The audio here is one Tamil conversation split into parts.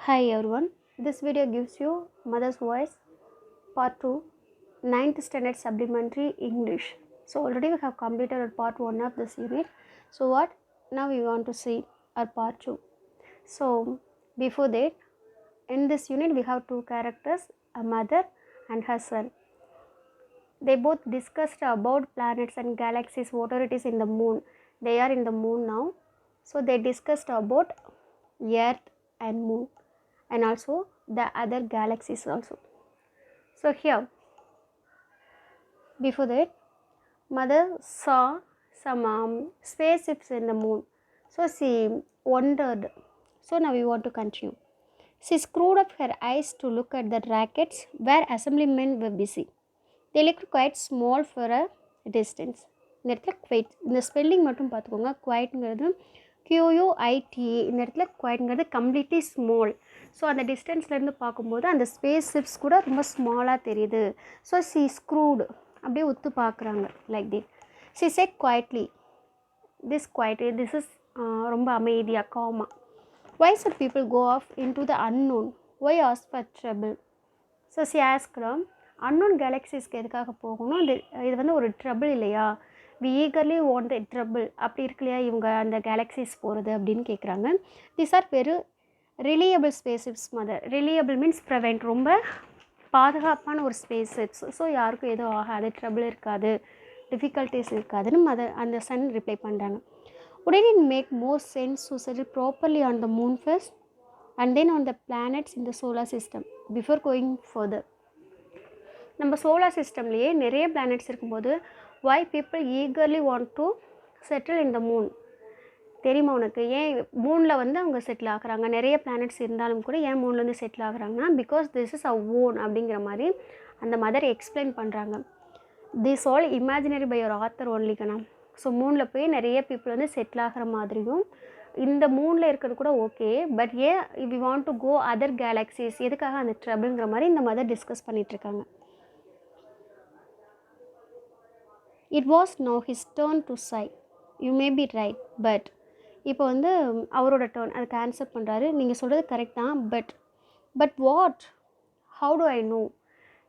Hi everyone, this video gives you Mother's Voice Part 2, 9th Standard Supplementary English. So already we have completed our Part 1 of this unit. So what? Now we want to see our Part 2. So before that, in this unit we have two characters, a mother and her son. They both discussed about planets and galaxies, whatever it is in the moon. They are in the moon now. So they discussed about Earth and moon and also the other galaxies also. So here, before that, mother saw some spaceships in the moon. So she wondered. So now we want to continue. She screwed up her eyes to look at the rockets where assemblymen were busy. They looked quite small for a distance. இந்த இடத்துல குவைட், இந்த ஸ்பெல்லிங் மட்டும் பார்த்துக்கோங்க. குவைட்ங்கிறது QUIT, இந்த இடத்துல குவைட்ங்கிறது கம்ப்ளீட்லி ஸ்மால். ஸோ அந்த டிஸ்டன்ஸ்லேருந்து பார்க்கும்போது அந்த ஸ்பேஸ் ஷிப்ஸ் கூட ரொம்ப ஸ்மாலாக தெரியுது. ஸோ சி ஸ்க்ரூடு அப்படியே ஒத்து பார்க்குறாங்க like that. She sat quietly, this is ரொம்ப அமைதியாக காமாக. Why should people go off into the unknown? Why ask for trouble? So she asked them, unknown galaxiesக்கு எதுக்காக போகணும்? இது வந்து ஒரு ட்ரபிள் இல்லையா? We eagerly want the trouble அப்படி இருக்கு இல்லையா இவங்க அந்த கேலக்ஸிஸ் போகிறது அப்படின்னு கேட்குறாங்க. These are very reliable spaceships mother. Reliable means prevent, ரொம்ப பாதுகாப்பான ஒரு ஸ்பேஸ் ஷிப்ஸ். ஸோ யாருக்கும் எதுவும் ஆகாது, ட்ரபிள் இருக்காது, டிஃபிகல்ட்டிஸ் இருக்காதுன்னு மதர் அந்த சன் ரிப்ளை பண்ணுறாங்க. Wouldn't it make more sense to settle properly on the moon first and then on the planets in the solar system before going further? நம்ம சோலார் சிஸ்டம்லேயே நிறைய பிளானட்ஸ் இருக்கும்போது why people eagerly want to settle in the moon? தெரியுமா உனக்கு? ஏன் மூனில் வந்து அவங்க செட்டில் ஆகுறாங்க? நிறைய பிளானட்ஸ் இருந்தாலும் கூட ஏன் மூனில் வந்து செட்டில் ஆகுறாங்கன்னா because this is a own அப்படிங்கிற மாதிரி அந்த மதர் எக்ஸ்பிளைன் பண்ணுறாங்க. This all imaginary by your author only கணா. ஸோ மூனில் போய் நிறைய பீப்புள் வந்து செட்டில் ஆகிற மாதிரியும் இந்த மூனில் இருக்கிறது கூட ஓகே, பட் ஏன் we want to go other galaxies, எதுக்காக அந்த ட்ரபிள்ங்கிற மாதிரி இந்த மதர் டிஸ்கஸ் பண்ணிகிட்ருக்காங்க. It was no his turn to sigh. You may be right but. இப்போ வந்து அவரோட டர்ன், அதுக்கு ஆன்சர் பண்ணுறாரு. நீங்கள் சொல்கிறது கரெக்ட் தான், but what, how to I know?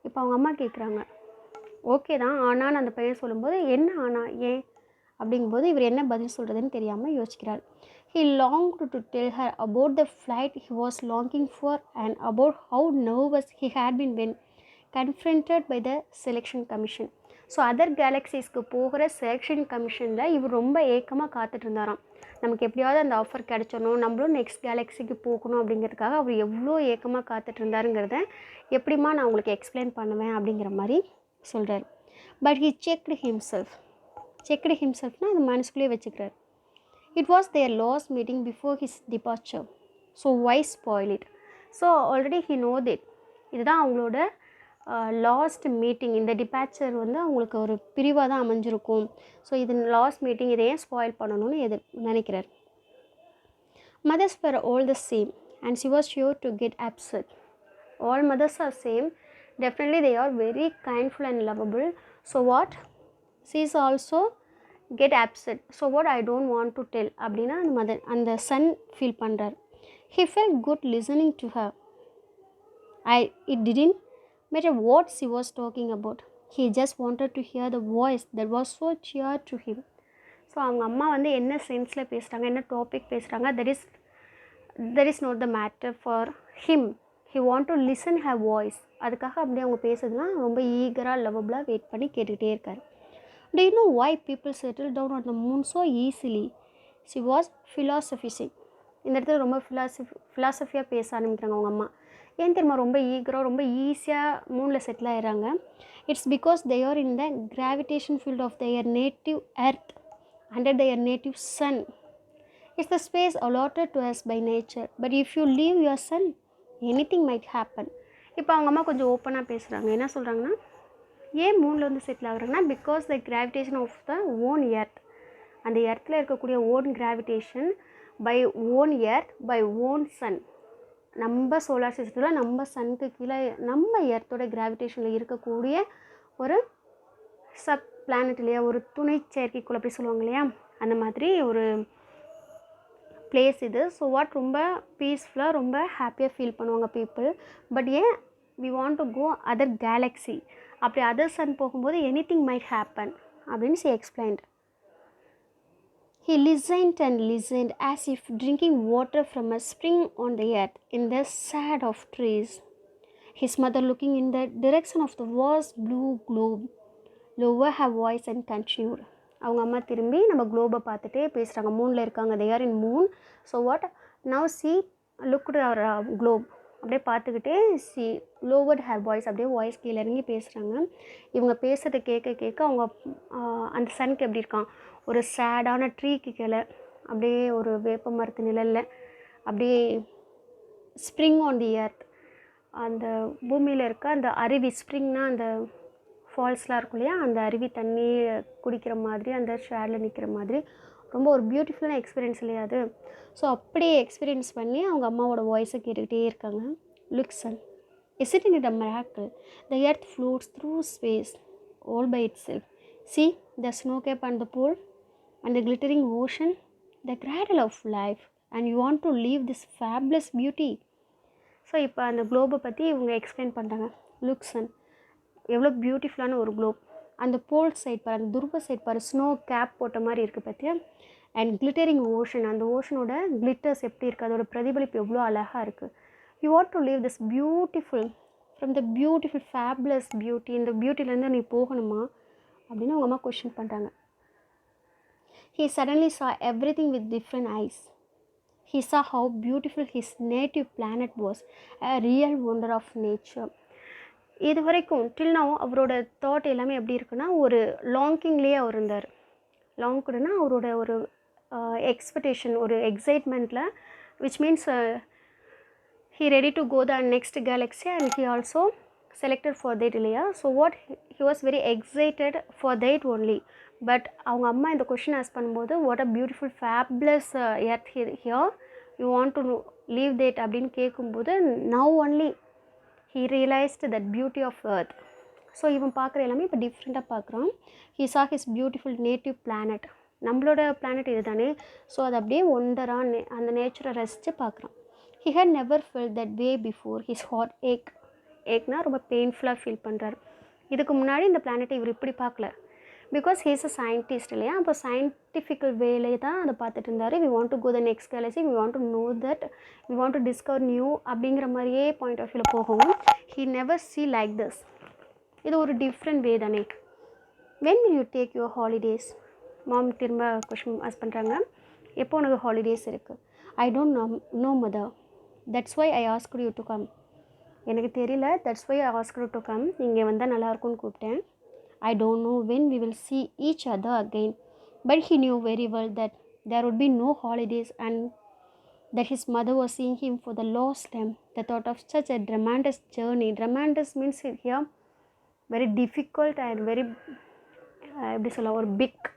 இப்போ அவங்க அம்மா கேட்குறாங்க. ஓகே தான் ஆனான்னு அந்த பையன் சொல்லும்போது என்ன ஆனா ஏன் அப்படிங்கும்போது இவர் என்ன பதில் சொல்கிறதுன்னு தெரியாமல் யோசிக்கிறார். He longed to tell her about the flight he was longing for and about how nervous he had been when confronted by the selection commission. So other கேலக்ஸிஸ்க்கு போகிற செலெக்ஷன் கமிஷனில் இவர் ரொம்ப ஏக்கமாக காத்துட்டு இருந்தாராம். நமக்கு எப்படியாவது அந்த ஆஃபர் கிடச்சணும், நம்மளும் நெக்ஸ்ட் கேலக்ஸிக்கு போகணும் அப்படிங்கிறதுக்காக அவர் எவ்வளோ ஏக்கமாக காத்துட்டு இருந்தாருங்கிறத எப்படிமா நான் உங்களுக்கு எக்ஸ்பிளைன் பண்ணுவேன் அப்படிங்கிற மாதிரி சொல்கிறார். பட் ஹி செக்டு ஹிம்செல்ஃப்னால் அது மனசுக்குள்ளேயே வச்சுக்கிறார். It was their last meeting before his departure, so why spoil it? So already he know that, இதுதான் அவங்களோட லாஸ்ட் மீட்டிங். இந்த டிபார்ச்சர் வந்து அவங்களுக்கு ஒரு பிரிவாக தான் அமைஞ்சிருக்கும். ஸோ இது லாஸ்ட் மீட்டிங், இதை ஏன் ஸ்பாயில் பண்ணணும்னு நினைக்கிறார். Mothers were all the same and she was sure to get upset. All mothers are same. Definitely they are very kindful and lovable. So what? She is also get upset. So what I don't want to tell அப்படின்னா அந்த மதர் அந்த சன் ஃபீல் பண்ணுறார். He felt good listening to her. It didn't matter what she was talking about. He just wanted to hear the voice that was so dear to him. So அவங்க அம்மா வந்து என்ன சென்ஸில் பேசுகிறாங்க, என்ன டாபிக் பேசுகிறாங்க, that is not the matter for him. He want to listen her voice. அதுக்காக அப்படி அவங்க பேசுறதுலாம் ரொம்ப ஈகராக லவபுளாக வெயிட் பண்ணி கேட்டுக்கிட்டே இருக்கார். Do you know why people settle down on the moon so easily? She was philosophizing. இந்த இடத்துல ரொம்ப ஃபிலாசபியாக பேச ஆரம்பிக்கிறாங்க அவங்க அம்மா. ஏன் தெரியுமா ரொம்ப ஈகராக ரொம்ப ஈஸியாக மூனில் செட்டில் ஆகிறாங்க? It's because they are in the gravitation field of their native earth under their native sun. It's the space allotted to us by nature, but if you leave your sun anything might happen. இப்போ அவங்க அம்மா கொஞ்சம் ஓப்பனாக பேசுகிறாங்க. என்ன சொல்கிறாங்கன்னா, ஏன் மூணில் வந்து செட்டில் ஆகுறாங்கன்னா because the gravitation of the own earth, அந்த எர்த்தில் இருக்கக்கூடிய own gravitation by own earth by own sun. நம்ம சோலார் சிஸ்டத்தில் நம்ம சனுக்கு கீழே நம்ம எர்த்தோட கிராவிடேஷனில் இருக்கக்கூடிய ஒரு சப் பிளானட் இல்லையா, ஒரு துணை செயற்கைக்குள் அப்படி சொல்லுவாங்க இல்லையா, அந்த மாதிரி ஒரு பிளேஸ் இது. ஸோ வாட் ரொம்ப பீஸ்ஃபுல்லாக ரொம்ப ஹாப்பியாக ஃபீல் பண்ணுவாங்க பீப்புள். பட் ஏன் we want to go other galaxy, அப்படி அதர் சன் போகும்போது எனிதிங் மைட் ஹேப்பன் அப்படின்னு she explained. He listened and listened as if drinking water from a spring on the earth in the shade of trees. His mother, looking in the direction of the vast blue globe, lowered her voice and continued. அவங்க அம்மா திரும்பி நம்ம குளோபை பார்த்துட்டே பேசுகிறாங்க. மூனில் இருக்காங்க, they are in moon. So what now she looked at our globe, அப்படியே பார்த்துக்கிட்டே she lowered her voice, அப்படியே வாய்ஸ் கீழே இறங்கி பேசுகிறாங்க. இவங்க பேசுகிறத கேட்க கேட்க அவங்க அந்த சனுக்கு எப்படி இருக்கான், ஒரு சேடான ட்ரீக்கு கீழே அப்படியே ஒரு வேப்ப மரத்து நிழலில் அப்படியே ஸ்ப்ரிங் ஆன் தி எர்த், அந்த பூமியில் இருக்க அந்த அருவி, ஸ்ப்ரிங்னா அந்த ஃபால்ஸ்லாம் இருக்கும் இல்லையா, அந்த அருவி தண்ணி குடிக்கிற மாதிரி அந்த ஷேடில் நிற்கிற மாதிரி ரொம்ப ஒரு பியூட்டிஃபுல்லான எக்ஸ்பீரியன்ஸ் இல்லையா அது. ஸோ அப்படியே எக்ஸ்பீரியன்ஸ் பண்ணி அவங்க அம்மாவோட வாய்ஸை கேட்டுக்கிட்டே இருக்காங்க. Look son, isn't it a miracle? The earth floats through space all by itself. See the snow cap and the pole and the glittering ocean, the cradle of life, and you want to leave this fabulous beauty. So இப்போ அந்த குளோபை பற்றி இவங்க எக்ஸ்பிளைன் பண்ணுறாங்க. லுக் சன், எவ்வளோ பியூட்டிஃபுல்லான ஒரு குளோப், அந்த போல் சைட் பாரு, அந்த துருவ சைட் பாரு, ஸ்னோ கேப் போட்ட மாதிரி இருக்குது பார்த்தியா, அண்ட் கிளிட்டரிங் ஓஷன், அந்த ஓஷனோட கிளிட்டர்ஸ் எப்படி இருக்குது, அதோட பிரதிபலிப்பு எவ்வளோ அழகாக இருக்குது. You want to leave this beautiful from the beautiful fabulous beauty, இந்த பியூட்டிலேருந்து நீ போகணுமா அப்படின்னு அவங்க அம்மா கொஷின் பண்ணுறாங்க. He suddenly saw everything with different eyes. He saw how beautiful his native planet was, a real wonder of nature. இது வரைக்கும் டில் நவ் அவரோட தாட் எல்லாமே எப்படி இருக்குன்னா, ஒரு லாங்கிங்லேயே அவர் இருந்தார். லாங் கூடனா அவரோட ஒரு எக்ஸ்பெக்டேஷன், ஒரு எக்ஸைட்மெண்ட்டில், which means he ready to go the next galaxy and he also selected for that இல்லையா. So what he was very excited for that only. But அவங்க அம்மா இந்த கொஷின் ஆஸ்க் பண்ணும்போது what a beautiful fabulous earth here you want to leave that அப்படின்னு கேட்கும்போது now only he realized that beauty of earth. So இவன் பார்க்குற எல்லாமே இப்போ டிஃப்ரெண்ட்டாக பார்க்குறான். he saw his beautiful native planet, நம்மளோட பிளானட் இது தானே. ஸோ அது அப்படியே ஒண்டராக அந்த நேச்சரை ரசித்து பார்க்குறான். he had never felt that way before. his heart ஏக்னா ரொம்ப பெயின்ஃபுல்லாக ஃபீல் பண்ணுறாரு. இதுக்கு முன்னாடி இந்த பிளானட்டை இவர் இப்படி பார்க்கல. பிகாஸ் ஹீஸ் அ சயின்டிஸ்ட் இல்லையா, அப்போ சயின்டிஃபிக்கல் வேலையை தான் அதை பார்த்துட்டு இருந்தார். We want to go the next galaxy, we want to know that, we want to discover new அப்படிங்கிற மாதிரியே பாயிண்ட் ஆஃப் வியூவில் போகவும் he never see like this. இது ஒரு டிஃப்ரெண்ட் வே தானே. When will you take your holidays? Mom திரும்ப கொஷின் ஆஸ்க் பண்ணுறாங்க. எப்போ உனக்கு ஹாலிடேஸ் இருக்குது? I don't know mother, that's why I asked you to come. எனக்கு தெரியல, that's why I asked to come. இங்கே வந்தால் நல்லாயிருக்கும்னு கூப்பிட்டேன். I don't know when we will see each other again, but he knew very well that there would be no holidays and that his mother was seeing him for the last time. The thought of such a tremendous journey, tremendous means here very difficult and very எப்படி சொல்ல, ஒரு பிக்,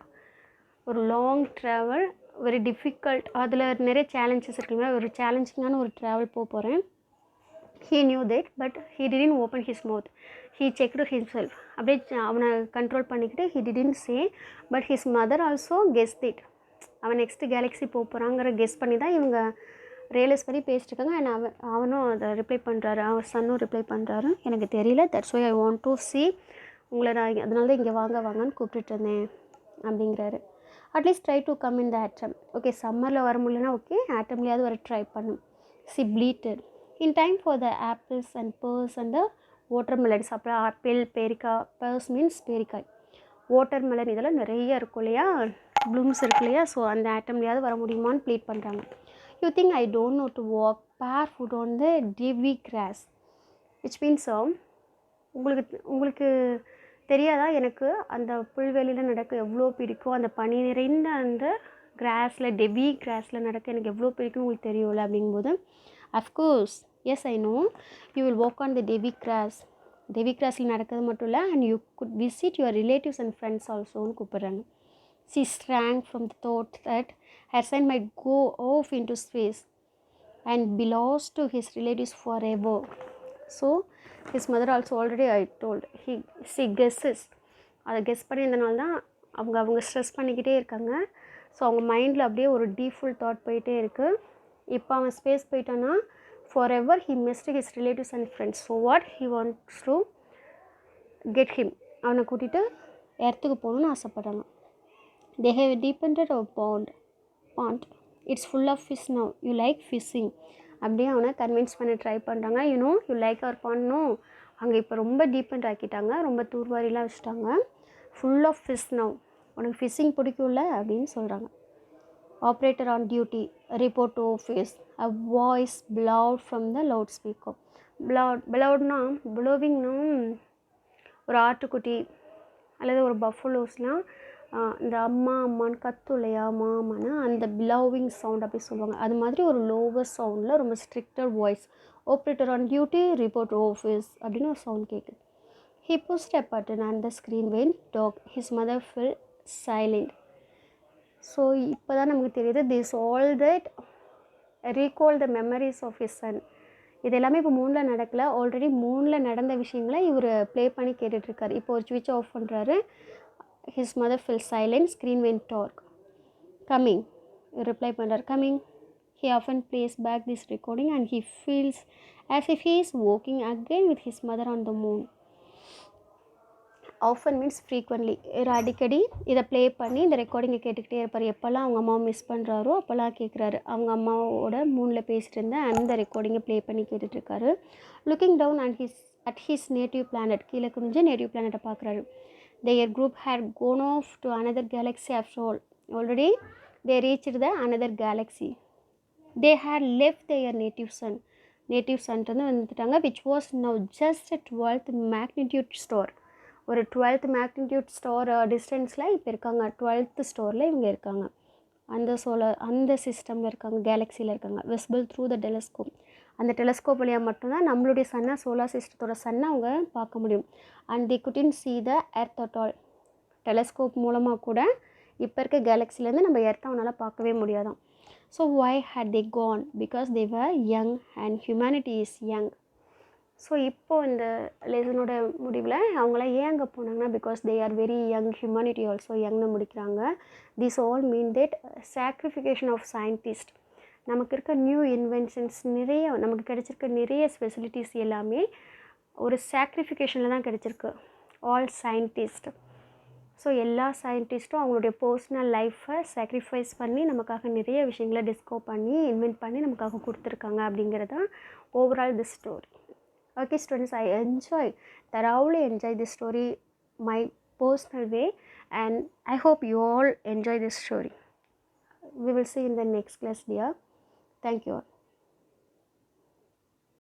ஒரு லாங் ட்ராவல், வெரி டிஃபிகல்ட், அதில் நிறைய சேலஞ்சஸ் இருக்குங்க. ஒரு சேலஞ்சிங்கான ஒரு ட்ராவல் போகிறேன். he knew that, but he didn't open his mouth. he checked himself, அப்படியே அவனை கண்ட்ரோல் பண்ணிக்கிட்டு he didn't say, but his mother also guessed it. அவன் நெக்ஸ்ட் கேலக்ஸி போகிறாங்கிற கெஸ் பண்ணி தான் இவங்க ரியலைஸ் பண்ணி பேசிட்டுருக்காங்க. அண்ட் அவனும் அதை ரிப்ளை பண்ணுறாரு, அவன் சன்னும் ரிப்ளை பண்ணுறாரு, எனக்கு தெரியல, that's why I want to see, உங்களை நான் அதனால தான் இங்கே வாங்கன்னு கூப்பிட்டுட்டு இருந்தேன் அப்படிங்கிறாரு. At least try to come in the autumn. Okay, சம்மரில் வர முடியலன்னா ஓகே, ஆட்டம்லேயாவது வர ட்ரை பண்ணும். She pleaded in time for the apples and pears and the watermelons. அப்புறம் ஆப்பிள், பேரிக்காய், pears மீன்ஸ் பேரிக்காய், வாட்டர்மெலன், இதெல்லாம் நிறைய இருக்கும் இல்லையா, ப்ளூம்ஸ் இருக்கு இல்லையா. ஸோ அந்த ஆட்டம்லையாவது வர முடியுமான்னு ப்ளீட் பண்ணுறாங்க. You think I don't know to walk barefoot on the dewy grass, which means உங்களுக்கு தெரியாதா எனக்கு அந்த புல்வெளியில் நடக்க எவ்வளோ பிடிக்கும், அந்த பனி நிறைந்த அந்த கிராஸில், டெவி கிராஸில் நடக்க எனக்கு எவ்வளோ பிடிக்கும் உங்களுக்கு தெரியும்ல அப்படிங்கும்போது, of course yes I know you will walk on the dewy grass. Dewy கிராஸில் நடக்கிறது மட்டும் இல்லை, and you could visit your relatives and friends ஆல்சோன்னு கூப்பிட்றாங்க. She strong from the thought that her son might go off into space and belongs to his relatives forever. So his mother also already I told she guesses, அதை கெஸ் பண்ணியிருந்தனால தான் அவங்க ஸ்ட்ரெஸ் பண்ணிக்கிட்டே இருக்காங்க. ஸோ அவங்க மைண்டில் அப்படியே ஒரு டீப்ஃபுல் தாட் போயிட்டே இருக்குது. இப்போ அவன் ஸ்பேஸ் போயிட்டான்னா forever he missed his relatives and friends. So what he wants to get him, அவனை கூட்டிகிட்டு எர்த்துக்கு போகணுன்னு ஆசைப்பட்றாங்க. They have deepened our pond. It's full of fish now, you like fishing. அப்படியே அவனை கன்வின்ஸ் பண்ண ட்ரை பண்ணுறாங்க. You like our pond. அங்கே இப்போ ரொம்ப டீபெண்ட் ஆக்கிட்டாங்க, ரொம்ப தூர்வாரிலாம் வச்சுட்டாங்க. ஃபுல் ஆஃப் ஃபிஷ் நவ், உனக்கு ஃபிஷ்ஷிங் பிடிக்கும்ல அப்படின்னு சொல்கிறாங்க. Operator on duty report to office. A voice bleated from the loudspeaker. பிளவுட்னா பிளோவிங்னா ஒரு ஆட்டுக்குட்டி அல்லது ஒரு பஃபலோஸ்லாம் இந்த அம்மான்னு கத்தும் இல்லையா, மாமான்னு, அந்த பிளவிங் சவுண்ட் அப்படி சொல்லுவாங்க. அது மாதிரி ஒரு லோவர் சவுண்டில் ரொம்ப stricter voice. Operator on duty report office அப்படின்னு ஒரு சவுண்ட் கேட்குது. He pushed a button and the screen went dark. His mother fell silent. So இப்போ தான் நமக்கு தெரியுது, this all that recall the memories of his son. இது எல்லாமே இப்போ மூணில் நடக்கலை, ஆல்ரெடி மூணில் நடந்த விஷயங்களை இவர் ப்ளே பண்ணி கேட்டுட்ருக்காரு. இப்போ ஒரு ஸ்விட்ச் ஆஃப் பண்ணுறாரு. His mother fell silent, screen went dark. Coming, reply பண்ணுறார், coming. He often plays back this recording and he feels as if he is walking again with his mother on the moon. Often means frequently. அடிக்கடி இதை ப்ளே பண்ணி இந்த ரெக்கார்டிங்கை கேட்டுக்கிட்டே இருப்பார். எப்போல்லாம் அவங்க அம்மாவை மிஸ் பண்ணுறாரோ அப்போல்லாம் கேட்குறாரு. அவங்க அம்மாவோட மூணில் பேசிகிட்டு இருந்தேன் அந்த ரெக்கார்டிங்கை ப்ளே பண்ணி கேட்டுட்ருக்காரு. Looking down at his native planet, கீழே குனிஞ்சு நேட்டிவ் பிளானட்டை பார்க்குறாரு. Their group had gone off to another galaxy after all. Already they reached the another galaxy. They had left their native சன்ட்டு வந்துட்டாங்க. Which was now just 12th magnitude star. ஒரு 12th மேக்னிடியூட் ஸ்டார் டிஸ்டன்ஸில் இப்போ இருக்காங்க. 12th ஸ்டாரில் இவங்க இருக்காங்க. அந்த சிஸ்டமில் இருக்காங்க, கேலக்ஸியில் இருக்காங்க. Visible through the telescope. அந்த டெலஸ்கோப் வழியாக மட்டும்தான் நம்மளுடைய சன்னை, சோலார் சிஸ்டத்தோட சன்னை அவங்க பார்க்க முடியும். And the குடின் see the earth at all. Telescope மூலமாக கூட இப்போ இருக்க கேலக்ஸிலேருந்து நம்ம எர்த்தை அவனால் பார்க்கவே முடியாதான். So why had they gone? Because they were young and humanity is young. So இப்போது இந்த லெசனோட முடிவில் அவங்களாம் ஏன் அங்கே போனாங்கன்னா, because they are very young, humanity also யங்னு முடிக்கிறாங்க. This all mean that sacrification of scientist. நமக்கு இருக்க நியூ இன்வென்ஷன்ஸ் நிறைய, நமக்கு கிடைச்சிருக்க நிறைய ஃபெசிலிட்டிஸ் எல்லாமே ஒரு சாக்ரிஃபிகேஷனில் தான் கிடைச்சிருக்கு. All scientist. ஸோ எல்லா சயின்டிஸ்ட்டும் அவங்களுடைய பர்சனல் லைஃப்பை சாக்ரிஃபைஸ் பண்ணி நமக்காக நிறைய விஷயங்களை டிஸ்கவர் பண்ணி இன்வென்ட் பண்ணி நமக்காக கொடுத்துருக்காங்க அப்படிங்கிறது தான் overall this story. Okay students, I thoroughly enjoy this story my personal way, and I hope you all enjoy this story. We will see in the next class dear. Thank you all.